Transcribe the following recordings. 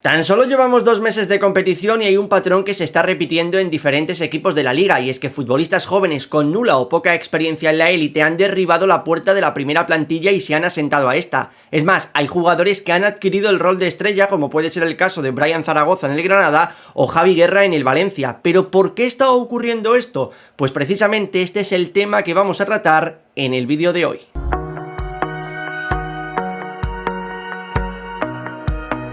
Tan solo llevamos 2 meses de competición y hay un patrón que se está repitiendo en diferentes equipos de la liga, y es que futbolistas jóvenes con nula o poca experiencia en la élite han derribado la puerta de la primera plantilla y se han asentado a esta. Es más, hay jugadores que han adquirido el rol de estrella, como puede ser el caso de Brian Zaragoza en el Granada o Javi Guerra en el Valencia. ¿Pero por qué está ocurriendo esto? Pues precisamente este es el tema que vamos a tratar en el vídeo de hoy.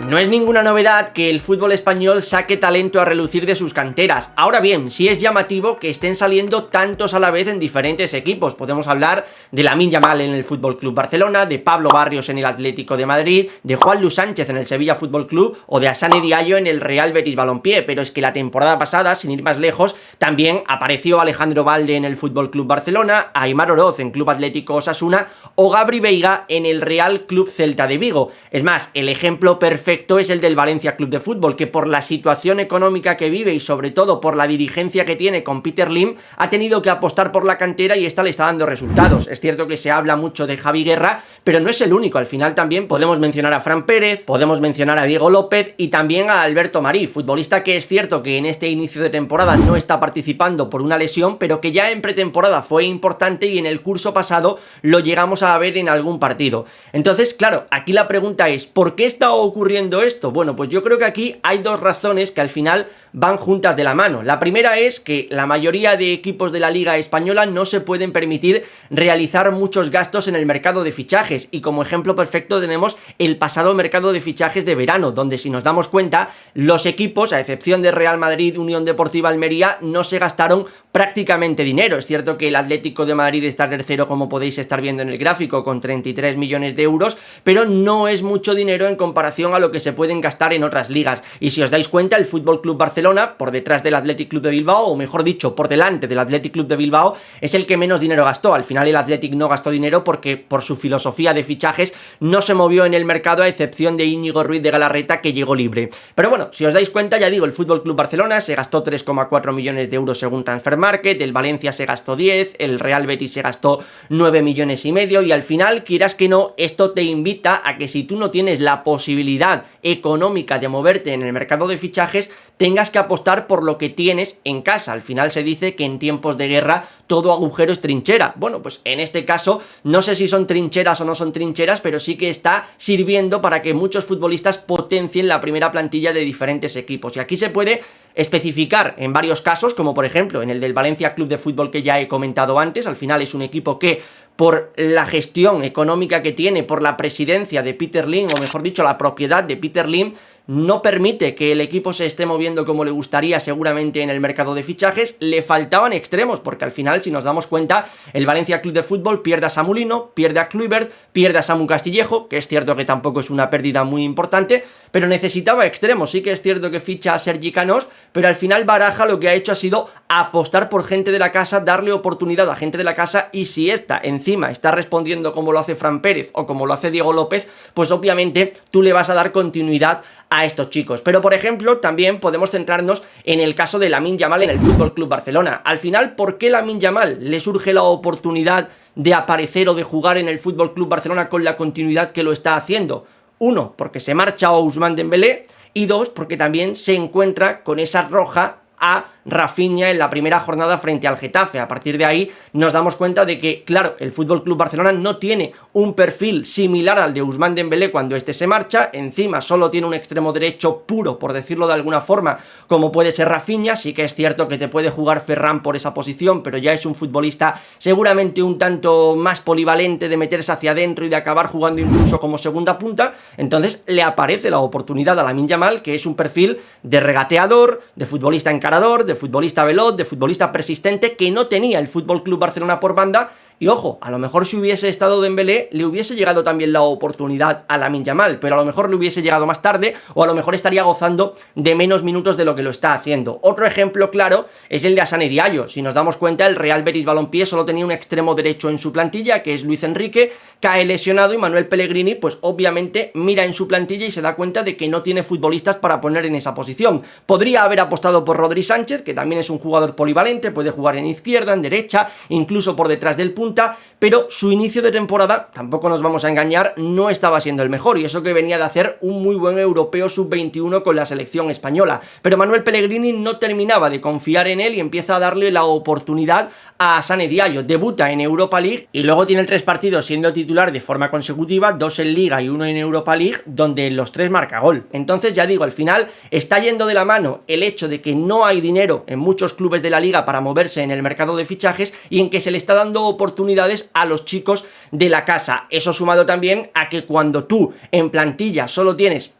No es ninguna novedad que el fútbol español saque talento a relucir de sus canteras. Ahora bien, sí es llamativo que estén saliendo tantos a la vez en diferentes equipos. Podemos hablar de Lamine Yamal en el Fútbol Club Barcelona, de Pablo Barrios en el Atlético de Madrid, de Juanlu Sánchez en el Sevilla Fútbol Club o de Assane Diallo en el Real Betis Balompié. Pero es que la temporada pasada, sin ir más lejos, también apareció Alejandro Balde en el Fútbol Club Barcelona, Aimar Oroz en Club Atlético Osasuna o Gabri Veiga en el Real Club Celta de Vigo. Es más, el ejemplo perfecto es el del Valencia Club de Fútbol, que por la situación económica que vive y sobre todo por la dirigencia que tiene con Peter Lim, ha tenido que apostar por la cantera y esta le está dando resultados. Es cierto que se habla mucho de Javi Guerra, pero no es el único. Al final también podemos mencionar a Fran Pérez, podemos mencionar a Diego López y también a Alberto Marí, futbolista que es cierto que en este inicio de temporada no está participando por una lesión, pero que ya en pretemporada fue importante y en el curso pasado lo llegamos a ver en algún partido. Entonces, claro, aquí la pregunta es, ¿por qué está ocurriendo esto? Bueno, pues yo creo que aquí hay dos razones que al final van juntas de la mano. La primera es que la mayoría de equipos de la Liga Española no se pueden permitir realizar muchos gastos en el mercado de fichajes, y como ejemplo perfecto tenemos el pasado mercado de fichajes de verano, donde si nos damos cuenta, los equipos, a excepción de Real Madrid, Unión Deportiva Almería, no se gastaron prácticamente dinero. Es cierto que el Atlético de Madrid está tercero, como podéis estar viendo en el gráfico, con 33 millones de euros, pero no es mucho dinero en comparación a lo que se pueden gastar en otras ligas. Y si os dais cuenta, el Fútbol Club Barcelona, por detrás del Athletic Club de Bilbao, o mejor dicho, por delante del Athletic Club de Bilbao, es el que menos dinero gastó. Al final el Athletic no gastó dinero porque por su filosofía de fichajes no se movió en el mercado, a excepción de Íñigo Ruiz de Galarreta, que llegó libre. Pero bueno, si os dais cuenta, ya digo, el Fútbol Club Barcelona se gastó 3,4 millones de euros según Transfermarkt, el Valencia se gastó 10, el Real Betis se gastó 9 millones y medio, y al final, quieras que no, esto te invita a que si tú no tienes la posibilidad económica de moverte en el mercado de fichajes, tengas que apostar por lo que tienes en casa. Al final se dice que en tiempos de guerra todo agujero es trinchera. Bueno, pues en este caso no sé si son trincheras o no son trincheras, pero sí que está sirviendo para que muchos futbolistas potencien la primera plantilla de diferentes equipos. Y aquí se puede especificar en varios casos, como por ejemplo en el del Valencia Club de Fútbol que ya he comentado antes. Al final es un equipo que, por la gestión económica que tiene, por la presidencia de Peter Lim, o mejor dicho, la propiedad de Peter Lim, no permite que el equipo se esté moviendo como le gustaría seguramente en el mercado de fichajes. Le faltaban extremos, porque al final, si nos damos cuenta, el Valencia Club de Fútbol pierde a Samu Lino, pierde a Kluivert, pierde a Samu Castillejo, que es cierto que tampoco es una pérdida muy importante, pero necesitaba extremos. Sí que es cierto que ficha a Sergi Canós, pero al final Baraja lo que ha hecho ha sido apostar por gente de la casa, darle oportunidad a gente de la casa, y si esta encima está respondiendo como lo hace Fran Pérez o como lo hace Diego López, pues obviamente tú le vas a dar continuidad a estos chicos. Pero por ejemplo, también podemos centrarnos en el caso de Lamine Yamal en el Fútbol Club Barcelona. Al final, ¿por qué Lamine Yamal le surge la oportunidad de aparecer o de jugar en el Fútbol Club Barcelona con la continuidad que lo está haciendo? Uno, porque se marcha Ousmane Dembélé, y dos, porque también se encuentra con esa roja a Rafinha en la primera jornada frente al Getafe. A partir de ahí nos damos cuenta de que, claro, el Fútbol Club Barcelona no tiene un perfil similar al de Ousmane Dembélé cuando este se marcha. Encima solo tiene un extremo derecho puro, por decirlo de alguna forma, como puede ser Rafinha. Sí que es cierto que te puede jugar Ferran por esa posición, pero ya es un futbolista seguramente un tanto más polivalente, de meterse hacia adentro y de acabar jugando incluso como segunda punta. Entonces le aparece la oportunidad a Lamine Yamal, que es un perfil de regateador, de futbolista encarador, de futbolista veloz, de futbolista persistente, que no tenía el Fútbol Club Barcelona por banda. Y ojo, a lo mejor si hubiese estado Dembélé, le hubiese llegado también la oportunidad a Lamine Yamal, pero a lo mejor le hubiese llegado más tarde, o a lo mejor estaría gozando de menos minutos de lo que lo está haciendo. Otro ejemplo claro es el de Assane Diallo. Si nos damos cuenta, el Real Betis Balompié solo tenía un extremo derecho en su plantilla, que es Luis Enrique, cae lesionado, y Manuel Pellegrini, pues obviamente mira en su plantilla y se da cuenta de que no tiene futbolistas para poner en esa posición. Podría haber apostado por Rodri Sánchez, que también es un jugador polivalente, puede jugar en izquierda, en derecha, incluso por detrás del punto, punta, pero su inicio de temporada, tampoco nos vamos a engañar, no estaba siendo el mejor, y eso que venía de hacer un muy buen europeo sub-21 con la selección española. Pero Manuel Pellegrini no terminaba de confiar en él y empieza a darle la oportunidad a Sané Diallo. Debuta en Europa League y luego tiene 3 partidos siendo titular de forma consecutiva, 2 en Liga y 1 en Europa League, donde los 3 marca gol. Entonces, ya digo, al final está yendo de la mano el hecho de que no hay dinero en muchos clubes de la Liga para moverse en el mercado de fichajes y en que se le está dando oportunidades a los chicos de la casa. Eso sumado también a que cuando tú en plantilla solo tienes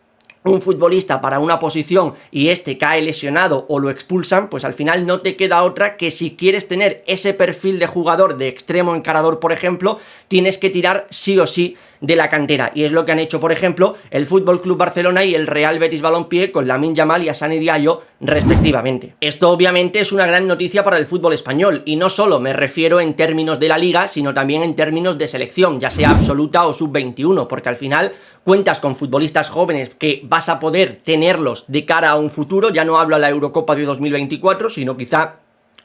un futbolista para una posición y este cae lesionado o lo expulsan, pues al final no te queda otra que, si quieres tener ese perfil de jugador de extremo encarador, por ejemplo, tienes que tirar sí o sí de la cantera, y es lo que han hecho, por ejemplo, el Fútbol Club Barcelona y el Real Betis Balompié con Lamine Yamal y Sané Diallo respectivamente. Esto obviamente es una gran noticia para el fútbol español, y no solo me refiero en términos de la liga, sino también en términos de selección, ya sea absoluta o sub-21, porque al final cuentas con futbolistas jóvenes que vas a poder tenerlos de cara a un futuro. Ya no hablo a la Eurocopa de 2024, sino quizá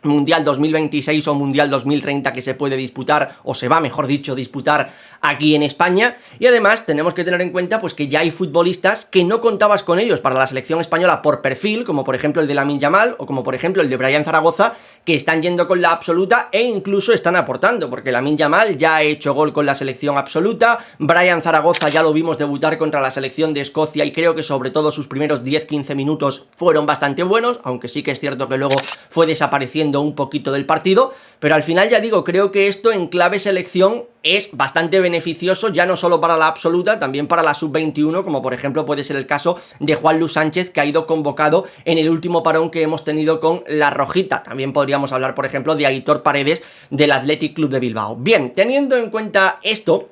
Mundial 2026 o Mundial 2030 que se puede disputar, o se va, mejor dicho, disputar aquí en España. Y además tenemos que tener en cuenta pues que ya hay futbolistas que no contabas con ellos para la selección española por perfil, como por ejemplo el de Lamine Yamal o como por ejemplo el de Brian Zaragoza, que están yendo con la absoluta e incluso están aportando, porque Lamine Yamal ya ha hecho gol con la selección absoluta, Brian Zaragoza ya lo vimos debutar contra la selección de Escocia y creo que sobre todo sus primeros 10-15 minutos fueron bastante buenos, aunque sí que es cierto que luego fue desapareciendo un poquito del partido, pero al final, ya digo, creo que esto en clave selección es bastante beneficioso, ya no solo para la absoluta, también para la sub-21, como por ejemplo puede ser el caso de Juan Luis Sánchez, que ha ido convocado en el último parón que hemos tenido con la Rojita. También podríamos hablar, por ejemplo, de Aitor Paredes del Athletic Club de Bilbao. Bien, teniendo en cuenta esto,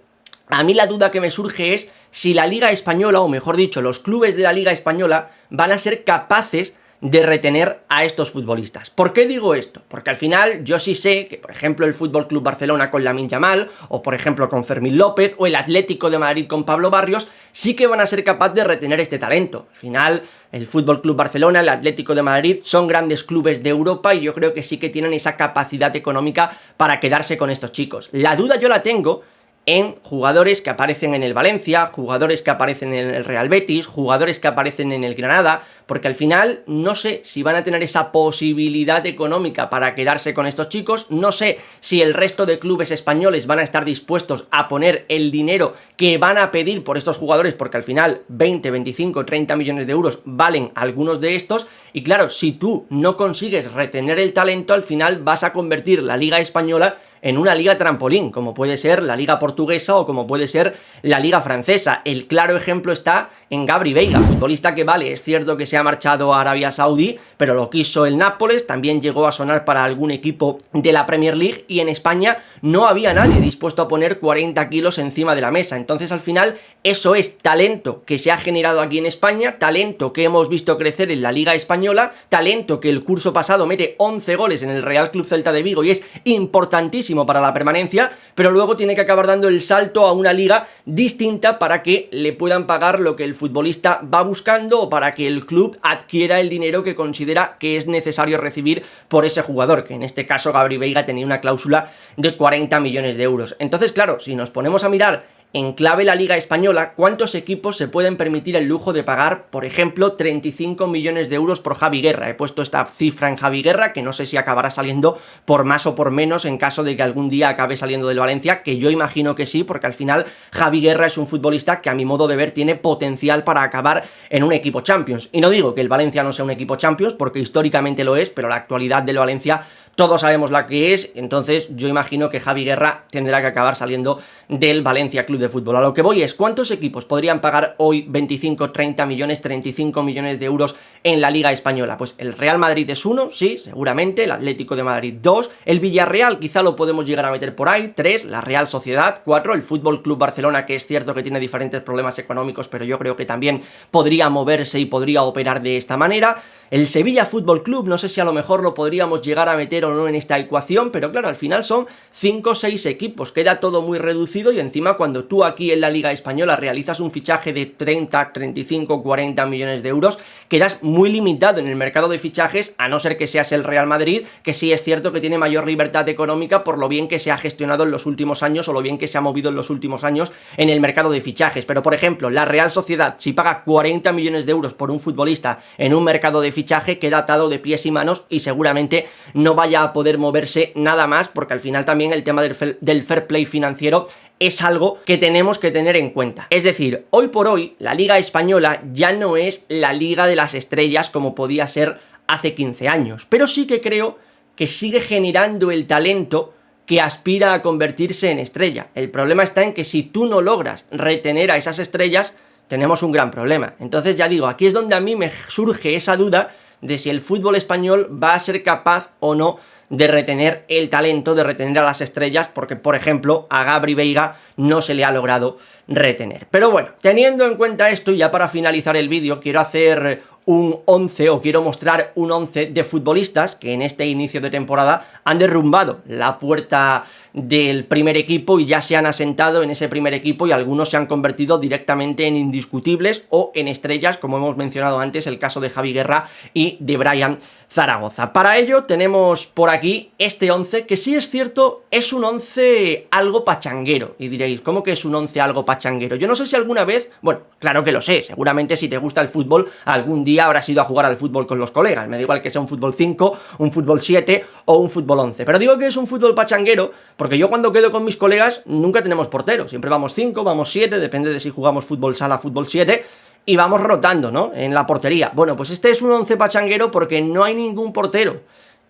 a mí la duda que me surge es si la Liga Española, o mejor dicho, los clubes de la Liga Española van a ser capaces de retener a estos futbolistas. ¿Por qué digo esto? Porque al final yo sí sé que, por ejemplo, el Fútbol Club Barcelona con Lamine Yamal, o por ejemplo con Fermín López, o el Atlético de Madrid con Pablo Barrios, sí que van a ser capaces de retener este talento. Al final, el Fútbol Club Barcelona, el Atlético de Madrid son grandes clubes de Europa y yo creo que sí que tienen esa capacidad económica para quedarse con estos chicos. La duda yo la tengo en jugadores que aparecen en el Valencia, jugadores que aparecen en el Real Betis, jugadores que aparecen en el Granada, porque al final no sé si van a tener esa posibilidad económica para quedarse con estos chicos, no sé si el resto de clubes españoles van a estar dispuestos a poner el dinero que van a pedir por estos jugadores, porque al final 20, 25, 30 millones de euros valen algunos de estos, y claro, si tú no consigues retener el talento, al final vas a convertir la Liga Española en una liga trampolín, como puede ser la liga portuguesa o como puede ser la liga francesa. El claro ejemplo está en Gabri Veiga, futbolista que vale, es cierto que se ha marchado a Arabia Saudí, pero lo quiso el Nápoles, también llegó a sonar para algún equipo de la Premier League, y en España no había nadie dispuesto a poner 40 kilos encima de la mesa. Entonces al final eso es talento que se ha generado aquí en España, talento que hemos visto crecer en la Liga Española, talento que el curso pasado mete 11 goles en el Real Club Celta de Vigo y es importantísimo para la permanencia, pero luego tiene que acabar dando el salto a una liga distinta para que le puedan pagar lo que el futbolista va buscando o para que el club adquiera el dinero que considera que es necesario recibir por ese jugador, que en este caso Gabri Veiga tenía una cláusula de 40 millones de euros. Entonces, claro, si nos ponemos a mirar en clave la Liga Española, ¿cuántos equipos se pueden permitir el lujo de pagar, por ejemplo, 35 millones de euros por Javi Guerra? He puesto esta cifra en Javi Guerra, que no sé si acabará saliendo por más o por menos en caso de que algún día acabe saliendo del Valencia, que yo imagino que sí, porque al final Javi Guerra es un futbolista que a mi modo de ver tiene potencial para acabar en un equipo Champions. Y no digo que el Valencia no sea un equipo Champions, porque históricamente lo es, pero la actualidad del Valencia todos sabemos la que es, entonces yo imagino que Javi Guerra tendrá que acabar saliendo del Valencia Club de Fútbol. A lo que voy es, ¿cuántos equipos podrían pagar hoy 25, 30 millones, 35 millones de euros en la Liga Española? Pues el Real Madrid es uno, sí, seguramente, el Atlético de Madrid 2, el Villarreal quizá lo podemos llegar a meter por ahí, 3, la Real Sociedad 4, el Fútbol Club Barcelona, que es cierto que tiene diferentes problemas económicos, pero yo creo que también podría moverse y podría operar de esta manera, el Sevilla Fútbol Club, no sé si a lo mejor lo podríamos llegar a meter o no en esta ecuación, pero claro, al final son 5 o 6 equipos, queda todo muy reducido y encima cuando tú aquí en la Liga Española realizas un fichaje de 30, 35, 40 millones de euros, quedas muy limitado en el mercado de fichajes, a no ser que seas el Real Madrid, que sí es cierto que tiene mayor libertad económica por lo bien que se ha gestionado en los últimos años o lo bien que se ha movido en los últimos años en el mercado de fichajes. Pero por ejemplo, la Real Sociedad, si paga 40 millones de euros por un futbolista en un mercado de fichaje, queda atado de pies y manos y seguramente no vaya a poder moverse nada más, porque al final también el tema del fair play financiero es algo que tenemos que tener en cuenta. Es decir, hoy por hoy la Liga Española ya no es la Liga de las Estrellas como podía ser hace 15 años, pero sí que creo que sigue generando el talento que aspira a convertirse en estrella. El problema está en que si tú no logras retener a esas estrellas, tenemos un gran problema. Entonces ya digo, aquí es donde a mí me surge esa duda de si el fútbol español va a ser capaz o no de retener el talento, de retener a las estrellas, porque por ejemplo a Gabri Veiga no se le ha logrado retener. Pero bueno, teniendo en cuenta esto, y ya para finalizar el vídeo, quiero hacer un 11 o quiero mostrar un 11 de futbolistas que en este inicio de temporada han derrumbado la puerta del primer equipo y ya se han asentado en ese primer equipo y algunos se han convertido directamente en indiscutibles o en estrellas, como hemos mencionado antes, el caso de Javi Guerra y de Brian Zaragoza. Para ello tenemos por aquí este 11 que sí es cierto, es un 11 algo pachanguero. Y diréis, ¿cómo que es un 11 algo pachanguero? Yo no sé si alguna vez, bueno, claro que lo sé, seguramente si te gusta el fútbol, algún día habrás ido a jugar al fútbol con los colegas, me da igual que sea un fútbol 5, un fútbol 7 o un fútbol 11, pero digo que es un fútbol pachanguero porque yo cuando quedo con mis colegas nunca tenemos portero, siempre vamos 5, vamos 7, depende de si jugamos fútbol sala, fútbol 7, y vamos rotando, ¿no?, en la portería. Bueno, pues este es un 11 pachanguero porque no hay ningún portero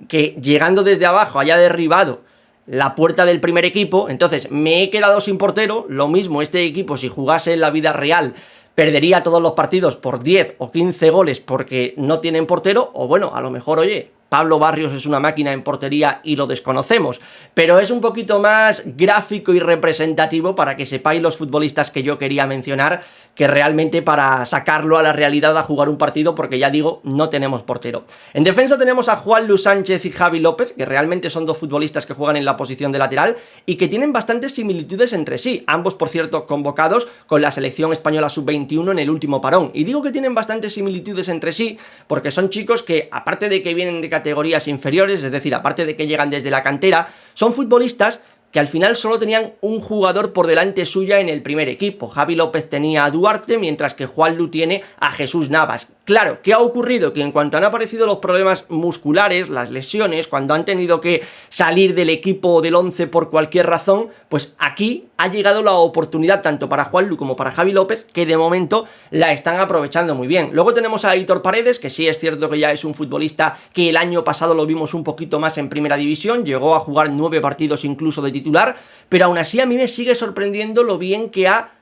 que llegando desde abajo haya derribado la puerta del primer equipo. Entonces me he quedado sin portero. Lo mismo, este equipo si jugase en la vida real perdería todos los partidos por 10 o 15 goles porque no tienen portero, o bueno, a lo mejor, oye, Pablo Barrios es una máquina en portería y lo desconocemos, pero es un poquito más gráfico y representativo para que sepáis los futbolistas que yo quería mencionar, que realmente para sacarlo a la realidad a jugar un partido, porque ya digo, no tenemos portero. En defensa tenemos a Juanlu Sánchez y Javi López, que realmente son dos futbolistas que juegan en la posición de lateral y que tienen bastantes similitudes entre sí, ambos por cierto convocados con la selección española sub-21 en el último parón, y digo que tienen bastantes similitudes entre sí porque son chicos que, aparte de que vienen de categorías inferiores, es decir, aparte de que llegan desde la cantera, son futbolistas que al final solo tenían un jugador por delante suya en el primer equipo. Javi López tenía a Duarte, mientras que Juanlu tiene a Jesús Navas. Claro, ¿qué ha ocurrido? Que en cuanto han aparecido los problemas musculares, las lesiones, cuando han tenido que salir del equipo del 11 por cualquier razón, pues aquí ha llegado la oportunidad tanto para Juanlu como para Javi López, que de momento la están aprovechando muy bien. Luego tenemos a Aitor Paredes, que sí es cierto que ya es un futbolista que el año pasado lo vimos un poquito más en primera división, llegó a jugar 9 partidos incluso de titular, pero aún así a mí me sigue sorprendiendo lo bien que ha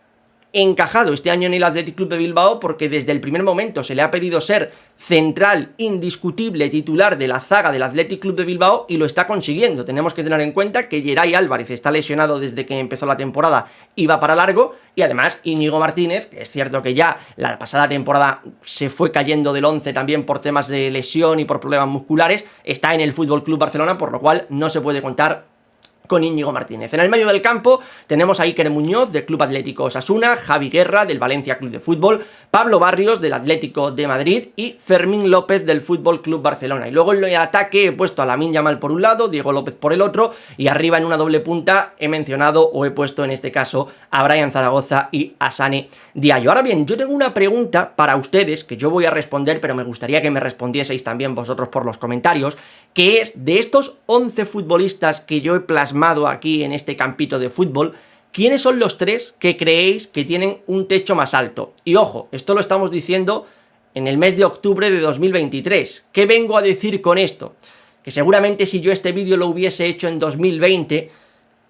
encajado este año en el Athletic Club de Bilbao, porque desde el primer momento se le ha pedido ser central indiscutible titular de la zaga del Athletic Club de Bilbao y lo está consiguiendo. Tenemos que tener en cuenta que Geray Álvarez está lesionado desde que empezó la temporada y va para largo, y además Íñigo Martínez, que es cierto que ya la pasada temporada se fue cayendo del 11 también por temas de lesión y por problemas musculares, está en el Fútbol Club Barcelona, por lo cual no se puede contar con Íñigo Martínez. En el medio del campo tenemos a Iker Muñoz del Club Atlético Osasuna, Javi Guerra del Valencia Club de Fútbol, Pablo Barrios del Atlético de Madrid y Fermín López del Fútbol Club Barcelona. Y luego en el ataque he puesto a Lamine Yamal por un lado, Diego López por el otro, y arriba en una doble punta he mencionado o he puesto en este caso a Brian Zaragoza y a Sane Diallo. Ahora bien, yo tengo una pregunta para ustedes que yo voy a responder, pero me gustaría que me respondieseis también vosotros por los comentarios, que es, de estos 11 futbolistas que yo he plasmado aquí en este campito de fútbol, ¿quiénes son los 3 que creéis que tienen un techo más alto? Y ojo, esto lo estamos diciendo en el mes de octubre de 2023. ¿Qué vengo a decir con esto? Que seguramente si yo este vídeo lo hubiese hecho en 2020,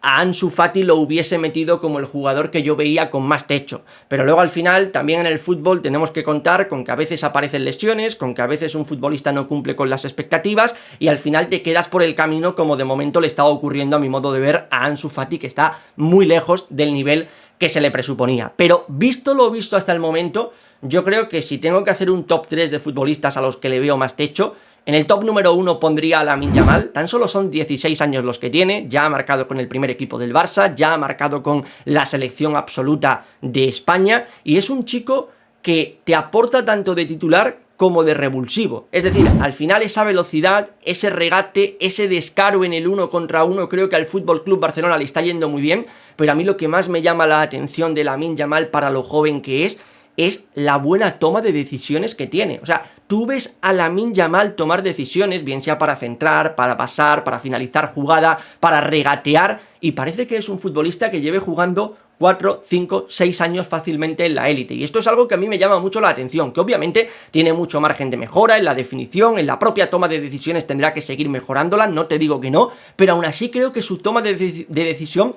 a Ansu Fati lo hubiese metido como el jugador que yo veía con más techo, pero luego al final también en el fútbol tenemos que contar con que a veces aparecen lesiones, con que a veces un futbolista no cumple con las expectativas y al final te quedas por el camino, como de momento le está ocurriendo a mi modo de ver a Ansu Fati, que está muy lejos del nivel que se le presuponía. Pero visto lo visto hasta el momento, yo creo que si tengo que hacer un top 3 de futbolistas a los que le veo más techo, en el top número 1 pondría a Lamine Yamal. Tan solo son 16 años los que tiene, ya ha marcado con el primer equipo del Barça, ya ha marcado con la selección absoluta de España, y es un chico que te aporta tanto de titular como de revulsivo. Es decir, al final esa velocidad, ese regate, ese descaro en el 1 contra 1, creo que al Fútbol Club Barcelona le está yendo muy bien, pero a mí lo que más me llama la atención de Lamine Yamal para lo joven que es la buena toma de decisiones que tiene. O sea, tú ves a Lamine Yamal tomar decisiones, bien sea para centrar, para pasar, para finalizar jugada, para regatear, y parece que es un futbolista que lleve jugando 4, 5, 6 años fácilmente en la élite. Y esto es algo que a mí me llama mucho la atención, que obviamente tiene mucho margen de mejora en la definición, en la propia toma de decisiones tendrá que seguir mejorándola, no te digo que no, pero aún así creo que su toma de decisión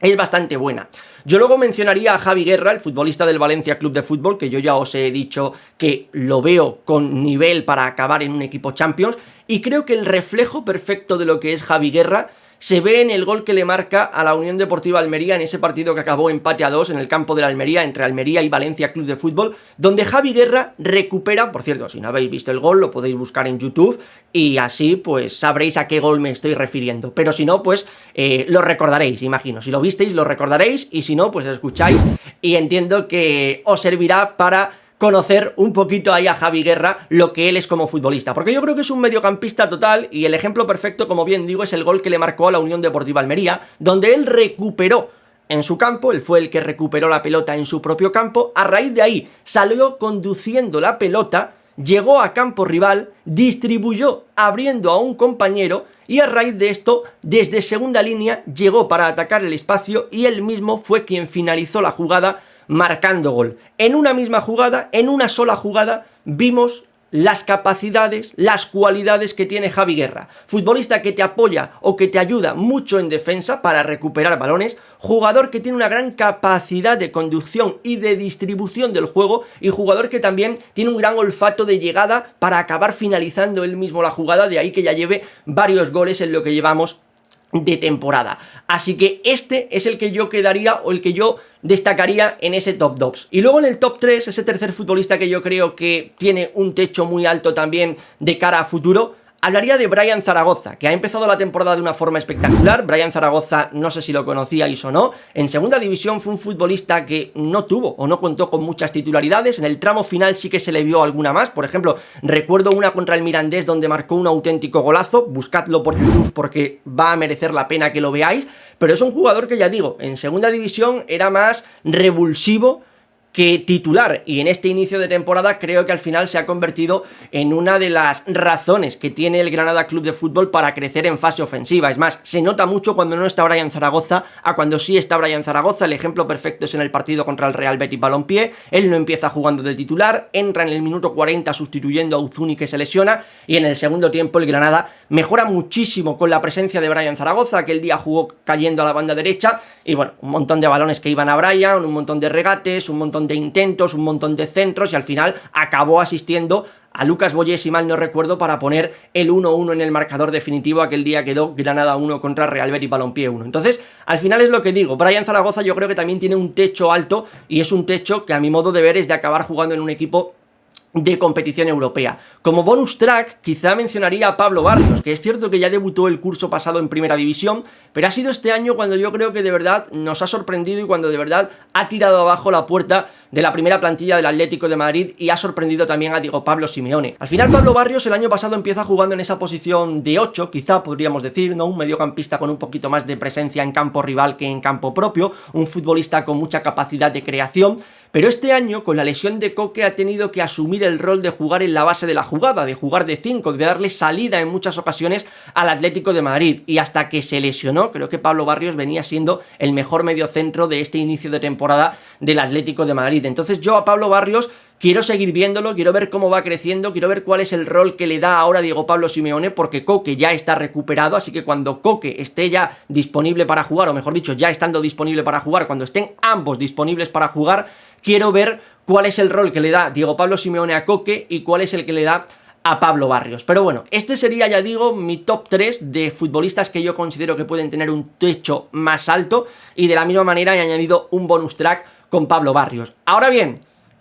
es bastante buena. Yo luego mencionaría a Javi Guerra, el futbolista del Valencia Club de Fútbol, que yo ya os he dicho que lo veo con nivel para acabar en un equipo Champions, y creo que el reflejo perfecto de lo que es Javi Guerra se ve en el gol que le marca a la Unión Deportiva Almería en ese partido que acabó empate a 2 en el campo de la Almería, entre Almería y Valencia Club de Fútbol, donde Javi Guerra recupera, por cierto, si no habéis visto el gol lo podéis buscar en YouTube y así pues sabréis a qué gol me estoy refiriendo, pero si no pues lo recordaréis, imagino, si lo visteis lo recordaréis y si no pues escucháis y entiendo que os servirá para conocer un poquito ahí a Javi Guerra, lo que él es como futbolista, porque yo creo que es un mediocampista total y el ejemplo perfecto, como bien digo, es el gol que le marcó a la Unión Deportiva Almería, donde él recuperó en su campo, él fue el que recuperó la pelota en su propio campo, a raíz de ahí salió conduciendo la pelota, llegó a campo rival, distribuyó abriendo a un compañero y a raíz de esto, desde segunda línea, llegó para atacar el espacio y él mismo fue quien finalizó la jugada marcando gol. En una misma jugada, en una sola jugada, vimos las capacidades, las cualidades que tiene Javi Guerra. Futbolista que te apoya o que te ayuda mucho en defensa para recuperar balones, jugador que tiene una gran capacidad de conducción y de distribución del juego y jugador que también tiene un gran olfato de llegada para acabar finalizando él mismo la jugada, de ahí que ya lleve varios goles en lo que llevamos de temporada. Así que este es el que yo quedaría o el que yo destacaría en ese top 2. Y luego en el top 3, ese tercer futbolista que yo creo que tiene un techo muy alto también de cara a futuro, hablaría de Brian Zaragoza, que ha empezado la temporada de una forma espectacular. Brian Zaragoza, no sé si lo conocíais o no, en segunda división fue un futbolista que no tuvo o no contó con muchas titularidades. En el tramo final sí que se le vio alguna más, por ejemplo, recuerdo una contra el Mirandés donde marcó un auténtico golazo, buscadlo por YouTube porque va a merecer la pena que lo veáis, pero es un jugador que, ya digo, en segunda división era más revulsivo que titular, y en este inicio de temporada creo que al final se ha convertido en una de las razones que tiene el Granada Club de Fútbol para crecer en fase ofensiva. Es más, se nota mucho cuando no está Brian Zaragoza a cuando sí está Brian Zaragoza. El ejemplo perfecto es en el partido contra el Real Betis Balompié. Él no empieza jugando de titular, entra en el minuto 40 sustituyendo a Uzuni, que se lesiona, y en el segundo tiempo el Granada mejora muchísimo con la presencia de Brian Zaragoza. Aquel día jugó cayendo a la banda derecha y bueno, un montón de balones que iban a Brian, un montón de regates, un montón de intentos, un montón de centros, y al final acabó asistiendo a Lucas Boyé, si mal no recuerdo, para poner el 1-1 en el marcador definitivo. Aquel día quedó Granada 1 contra Real Betis Balompié 1. Entonces, al final es lo que digo, Brian Zaragoza yo creo que también tiene un techo alto, y es un techo que a mi modo de ver es de acabar jugando en un equipo de competición europea. Como bonus track, quizá mencionaría a Pablo Barrios, que es cierto que ya debutó el curso pasado en Primera División, pero ha sido este año cuando yo creo que de verdad nos ha sorprendido y cuando de verdad ha tirado abajo la puerta de la primera plantilla del Atlético de Madrid y ha sorprendido también a Diego Pablo Simeone. Al final Pablo Barrios el año pasado empieza jugando en esa posición de 8, quizá podríamos decir, ¿no? Un mediocampista con un poquito más de presencia en campo rival que en campo propio, un futbolista con mucha capacidad de creación, pero este año con la lesión de Coque ha tenido que asumir el rol de jugar en la base de la jugada, de jugar de 5, de darle salida en muchas ocasiones al Atlético de Madrid, y hasta que se lesionó creo que Pablo Barrios venía siendo el mejor mediocentro de este inicio de temporada del Atlético de Madrid. Entonces yo a Pablo Barrios quiero seguir viéndolo, quiero ver cómo va creciendo, quiero ver cuál es el rol que le da ahora Diego Pablo Simeone, porque Coque ya está recuperado, así que cuando Coque esté ya disponible para jugar, o mejor dicho, ya estando disponible para jugar, cuando estén ambos disponibles para jugar, quiero ver cuál es el rol que le da Diego Pablo Simeone a Coque y cuál es el que le da a Pablo Barrios. Pero bueno, este sería, ya digo, mi top 3 de futbolistas que yo considero que pueden tener un techo más alto, y de la misma manera he añadido un bonus track con Pablo Barrios. Ahora bien,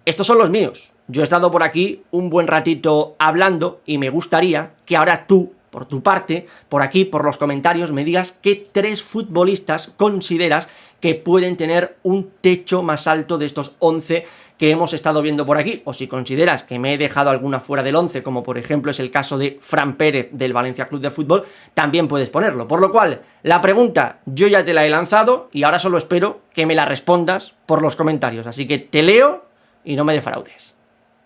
estos son los míos. Yo he estado por aquí un buen ratito hablando y me gustaría que ahora tú, por tu parte, por aquí, por los comentarios, me digas qué 3 futbolistas consideras que pueden tener un techo más alto de estos 11 que hemos estado viendo por aquí, o si consideras que me he dejado alguna fuera del 11, como por ejemplo es el caso de Fran Pérez del Valencia Club de Fútbol, también puedes ponerlo. Por lo cual, la pregunta yo ya te la he lanzado y ahora solo espero que me la respondas por los comentarios, así que te leo y no me defraudes.